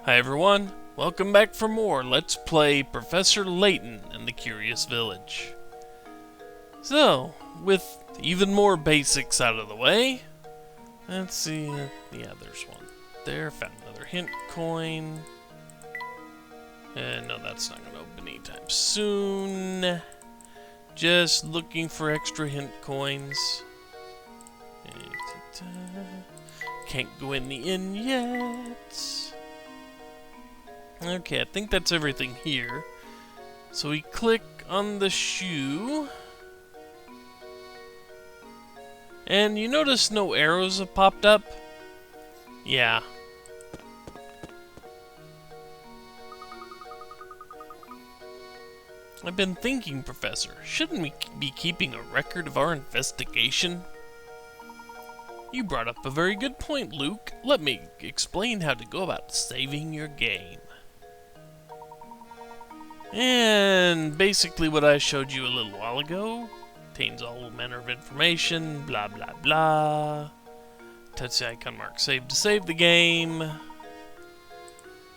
Hi everyone, welcome back for more Let's Play Professor Layton and the Curious Village. So, with even more basics out of the way, let's see, yeah, there's one there, found another hint coin. No, that's not going to open anytime soon. Just looking for extra hint coins. Can't go in the inn yet. Okay, I think that's everything here. So we click on the shoe. And you notice no arrows have popped up? Yeah. I've been thinking, Professor, shouldn't we be keeping a record of our investigation? You brought up a very good point, Luke. Let me explain how to go about saving your game. And basically what I showed you a little while ago contains all manner of information, blah blah blah. Touch the icon mark save to save the game.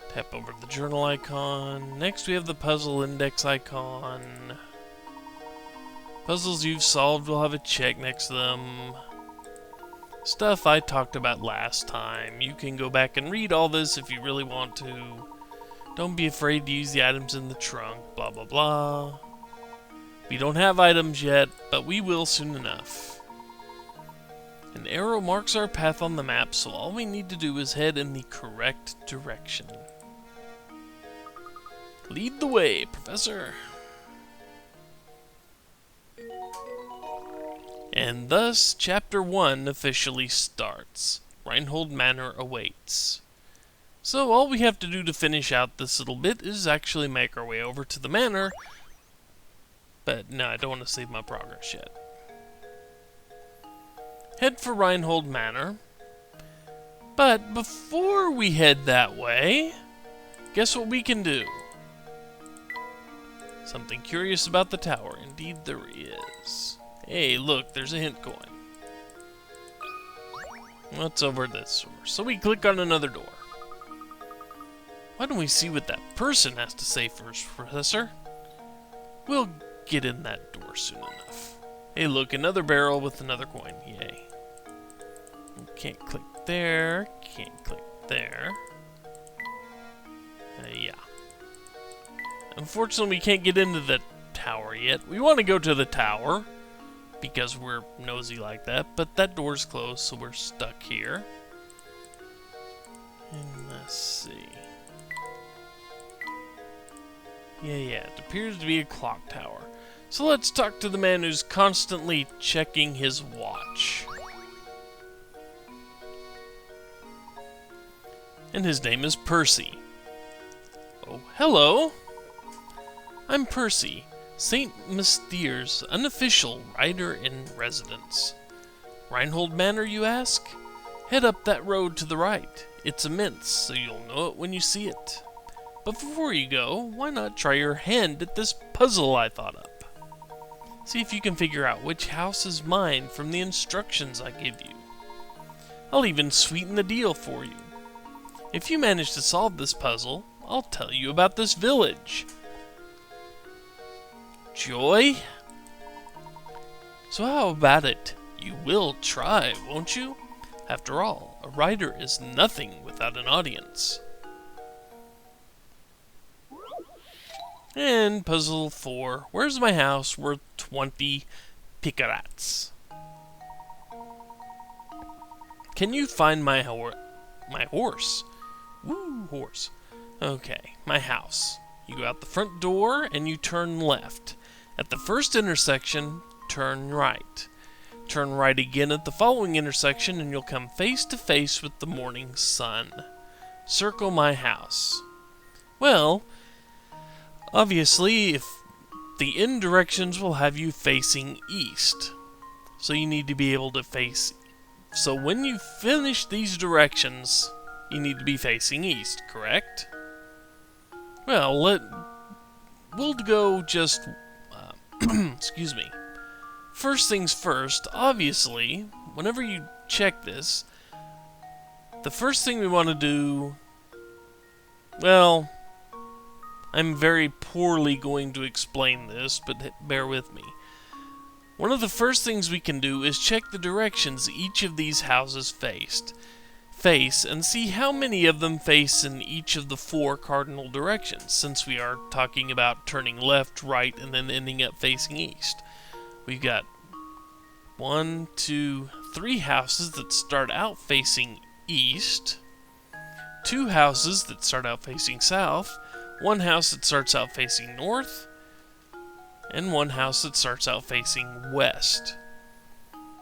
Tap over the journal icon. Next we have the puzzle index icon. Puzzles you've solved will have a check next to them. Stuff I talked about last time. You can go back and read all this if you really want to. Don't be afraid to use the items in the trunk, blah blah blah. We don't have items yet, but we will soon enough. An arrow marks our path on the map, so all we need to do is head in the correct direction. Lead the way, Professor. And thus, Chapter 1 officially starts. Reinhold Manor awaits. So all we have to do to finish out this little bit is actually make our way over to the manor. But no, I don't want to save my progress yet. Head for Reinhold Manor. But before we head that way, guess what we can do? Something curious about the tower. Indeed there is. Hey, look, there's a hint coin. What's over this door? So we click on another door. Why don't we see what that person has to say first, Professor? We'll get in that door soon enough. Hey, look, another barrel with another coin. Yay. Can't click there. Can't click there. Yeah. Unfortunately, we can't get into the tower yet. We want to go to the tower because we're nosy like that, but that door's closed, so we're stuck here. And let's see. Yeah, it appears to be a clock tower. So let's talk to the man who's constantly checking his watch. And his name is Percy. Oh, hello. I'm Percy, St. Mystere's unofficial rider-in-residence. Reinhold Manor, you ask? Head up that road to the right. It's immense, so you'll know it when you see it. But before you go, why not try your hand at this puzzle I thought up? See if you can figure out which house is mine from the instructions I give you. I'll even sweeten the deal for you. If you manage to solve this puzzle, I'll tell you about this village. Joy? So how about it? You will try, won't you? After all, a writer is nothing without an audience. And puzzle 4. Where's my house worth 20 picarats? Can you find my horse? Woo, horse. Okay, my house. You go out the front door and you turn left. At the first intersection, turn right. Turn right again at the following intersection and you'll come face to face with the morning sun. Circle my house. Well, obviously, if the inn directions will have you facing east. So you need to be able to face... So when you finish these directions, you need to be facing east, correct? Well, we'll go just... excuse me. First things first, obviously, whenever you check this, the first thing we want to do Well, I'm very poorly going to explain this, but bear with me. One of the first things we can do is check the directions each of these houses face and see how many of them face in each of the 4 cardinal directions, since we are talking about turning left, right, and then ending up facing east. We've got 1, 2, 3 houses that start out facing east, 2 houses that start out facing south, 1 house that starts out facing north, and 1 house that starts out facing west.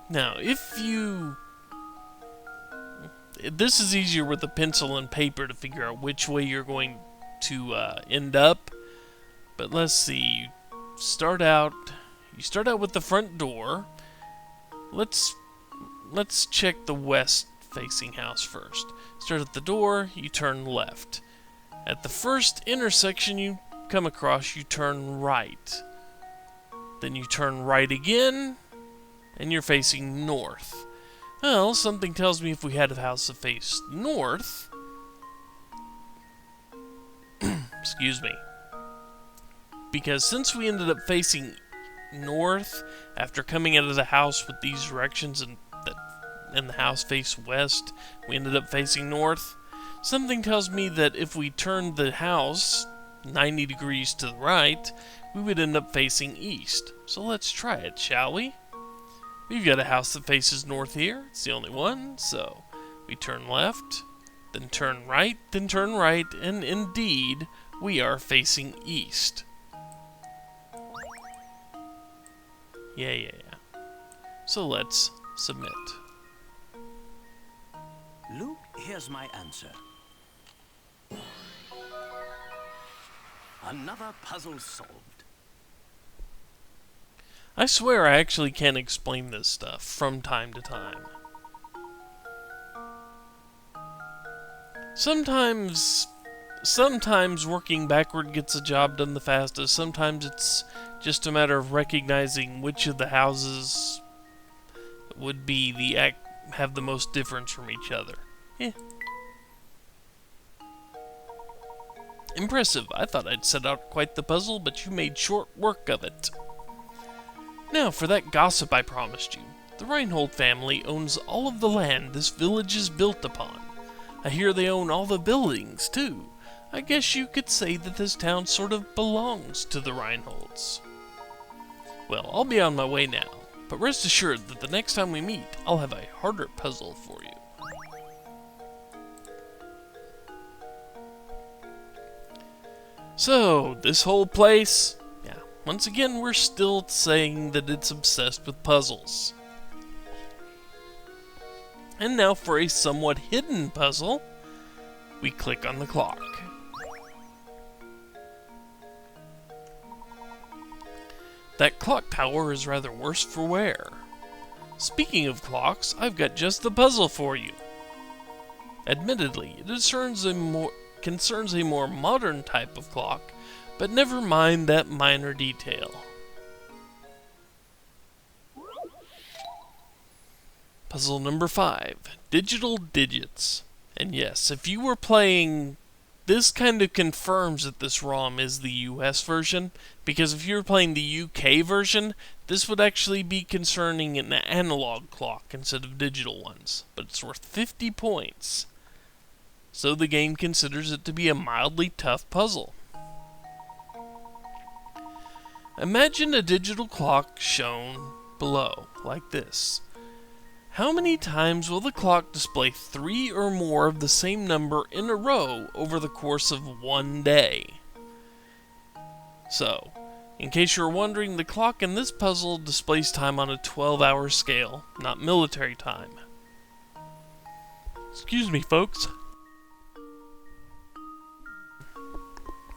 Now, this is easier with a pencil and paper to figure out which way you're going to end up. But let's see. You start out with the front door. Let's check the west-facing house first. Start at the door. You turn left. At the first intersection you come across, you turn right. Then you turn right again, and you're facing north. Well, something tells me if we had a house that faced north, excuse me, because since we ended up facing north after coming out of the house with these directions and the house faced west, we ended up facing north. Something tells me that if we turned the house 90 degrees to the right, we would end up facing east. So let's try it, shall we? We've got a house that faces north here. It's the only one. So we turn left, then turn right, and indeed, we are facing east. Yeah. So let's submit. Luke, here's my answer. Another puzzle solved. I swear I actually can explain this stuff from time to time. Sometimes working backward gets a job done the fastest. Sometimes it's just a matter of recognizing which of the houses would be have the most difference from each other. Impressive. I thought I'd set out quite the puzzle, but you made short work of it. Now for that gossip I promised you. The Reinhold family owns all of the land this village is built upon. I hear they own all the buildings, too. I guess you could say that this town sort of belongs to the Reinholds. Well, I'll be on my way now, but rest assured that the next time we meet, I'll have a harder puzzle for you. So, this whole place... Once again, we're still saying that it's obsessed with puzzles. And now for a somewhat hidden puzzle, we click on the clock. That clock tower is rather worse for wear. Speaking of clocks, I've got just the puzzle for you. Admittedly, it concerns a more modern type of clock, but never mind that minor detail. Puzzle number 5, Digital Digits. And yes, if you were playing, this kind of confirms that this ROM is the US version, because if you were playing the UK version, this would actually be concerning an analog clock instead of digital ones. But it's worth 50 points. So the game considers it to be a mildly tough puzzle. Imagine a digital clock shown below, like this. How many times will the clock display 3 or more of the same number in a row over the course of one day? So, in case you're wondering, the clock in this puzzle displays time on a 12-hour scale, not military time. Excuse me, folks.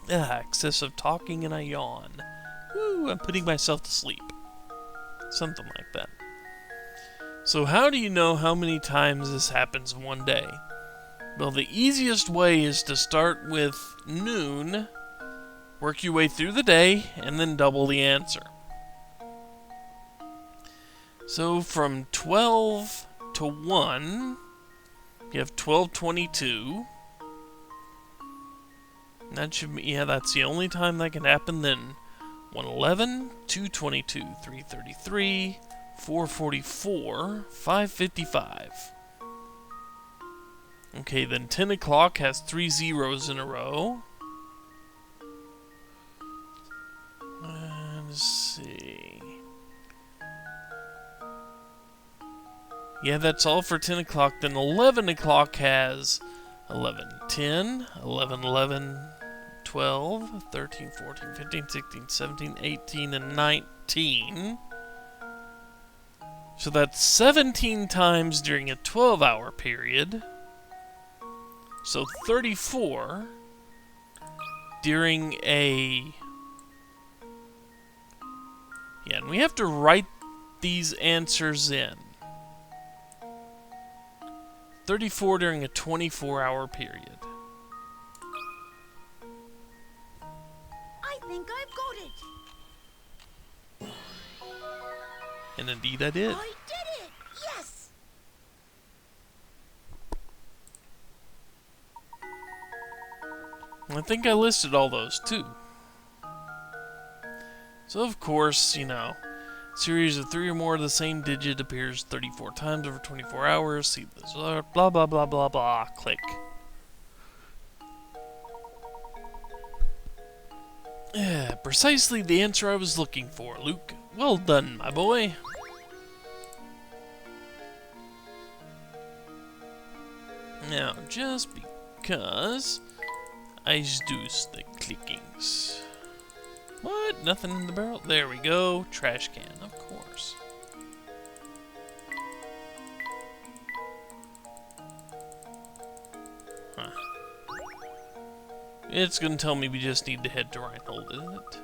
Excessive talking and I yawn. Woo, I'm putting myself to sleep. Something like that. So how do you know how many times this happens in one day? Well, the easiest way is to start with noon, work your way through the day, and then double the answer. So from 12 to 1, you have 12:22. That should be, yeah, that's the only time that can happen then. 111, 222, 333, 444, 555. Okay, then 10 o'clock has 3 zeros in a row. Let's see. Yeah, that's all for 10 o'clock. Then 11 o'clock has 11, 10, 11, 11, 12, 13, 14, 15, 16, 17, 18, and 19. So that's 17 times during a 12-hour period. So 34 during a... Yeah, and we have to write these answers in. 34 during a 24-hour period. I think I've got it. And indeed I did. I did it! Yes! I think I listed all those too. So of course, you know, series of 3 or more of the same digit appears 34 times over 24 hours. See this, blah blah blah blah blah. Click. Yeah, precisely the answer I was looking for, Luke. Well done, my boy. Now, just because I do the clickings. What? Nothing in the barrel? There we go. Trash can, of course. Huh. It's gonna tell me we just need to head to Reinhold, isn't it?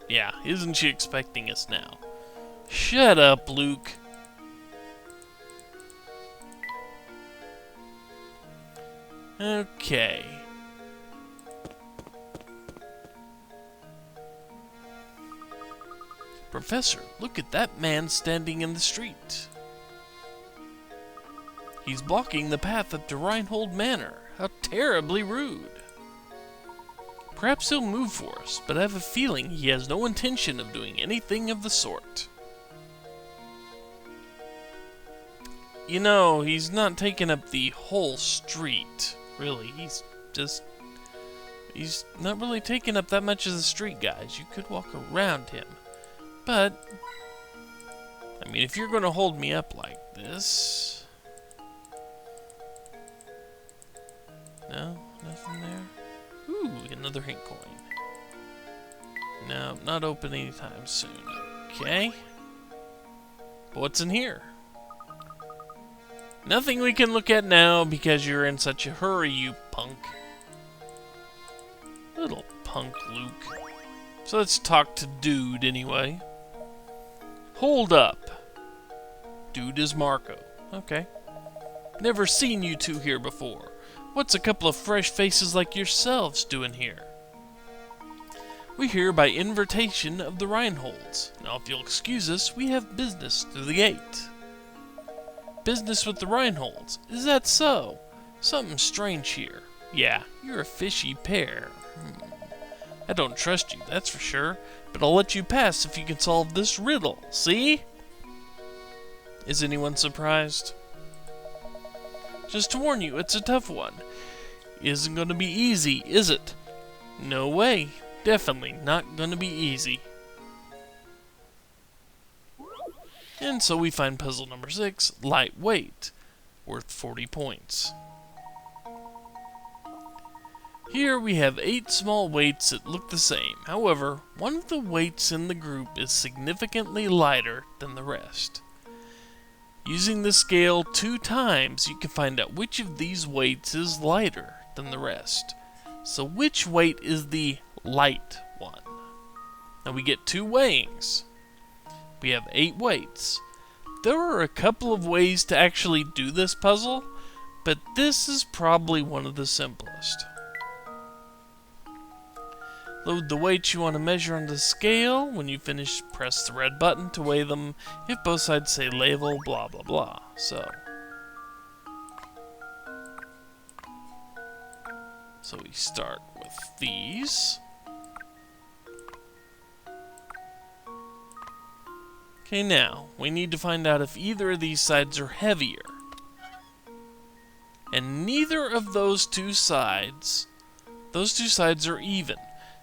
Yeah, isn't she expecting us now? Shut up, Luke. Okay. Professor, look at that man standing in the street. He's blocking the path up to Reinhold Manor. How terribly rude. Perhaps he'll move for us, but I have a feeling he has no intention of doing anything of the sort. You know, he's not taking up the whole street, really. He's not really taking up that much of the street, guys. You could walk around him. But, I mean, if you're going to hold me up like this... No? Nothing there? Ooh, another hint coin. No, not open anytime soon. Okay. What's in here? Nothing we can look at now because you're in such a hurry, you punk. Little punk, Luke. So let's talk to Dude anyway. Hold up. Dude is Marco. Okay. Never seen you two here before. What's a couple of fresh faces like yourselves doing here? We're here by invitation of the Reinholds. Now if you'll excuse us, we have business through the gate. Business with the Reinholds. Is that so? Something strange here. Yeah, you're a fishy pair. I don't trust you, that's for sure. But I'll let you pass if you can solve this riddle, see? Is anyone surprised? Just to warn you, it's a tough one. Isn't gonna be easy, is it? No way. Definitely not gonna be easy. And so we find puzzle number 6, lightweight, worth 40 points. Here we have 8 small weights that look the same. However, one of the weights in the group is significantly lighter than the rest. Using the scale 2 times, you can find out which of these weights is lighter than the rest. So which weight is the light one? Now we get 2 weighings. We have 8 weights. There are a couple of ways to actually do this puzzle, but this is probably one of the simplest. Load the weights you want to measure on the scale. When you finish, press the red button to weigh them if both sides say level, blah blah blah. So, So we start with these. Okay, now, we need to find out if either of these sides are heavier. And neither of those two sides are even.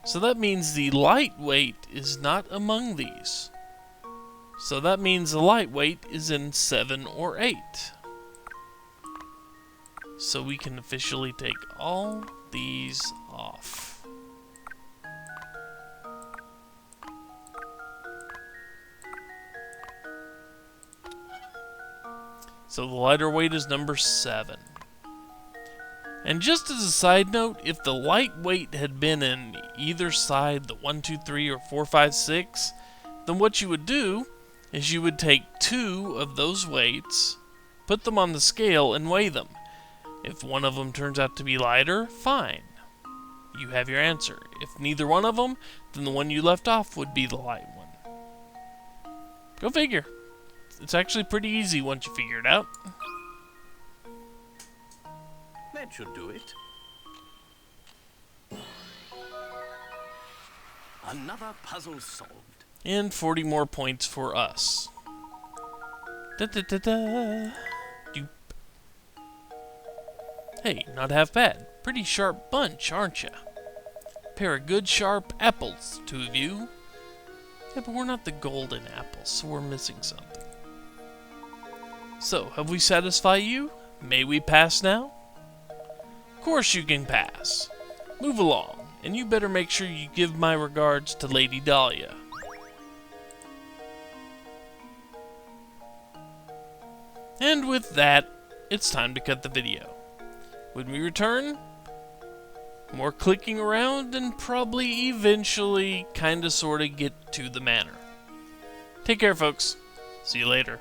So that means the lightweight is not among these. So that means the lightweight is in 7 or 8. So we can officially take all these off. So the lighter weight is number 7. And just as a side note, if the lightweight had been in either side, the 1, 2, 3, or 4, 5, 6, then what you would do is you would take 2 of those weights, put them on the scale, and weigh them. If one of them turns out to be lighter, fine. You have your answer. If neither one of them, then the one you left off would be the light one. Go figure. It's actually pretty easy once you figure it out. That should do it. Another puzzle solved. And 40 more points for us. Da da da da. Doop. Hey, not half bad. Pretty sharp bunch, aren't ya? Pair of good sharp apples, two of you. Yeah, but we're not the golden apples, so we're missing something. So, have we satisfied you? May we pass now? Of course you can pass. Move along, and you better make sure you give my regards to Lady Dahlia. And with that, it's time to cut the video. When we return, more clicking around and probably eventually kinda sorta get to the manor. Take care, folks. See you later.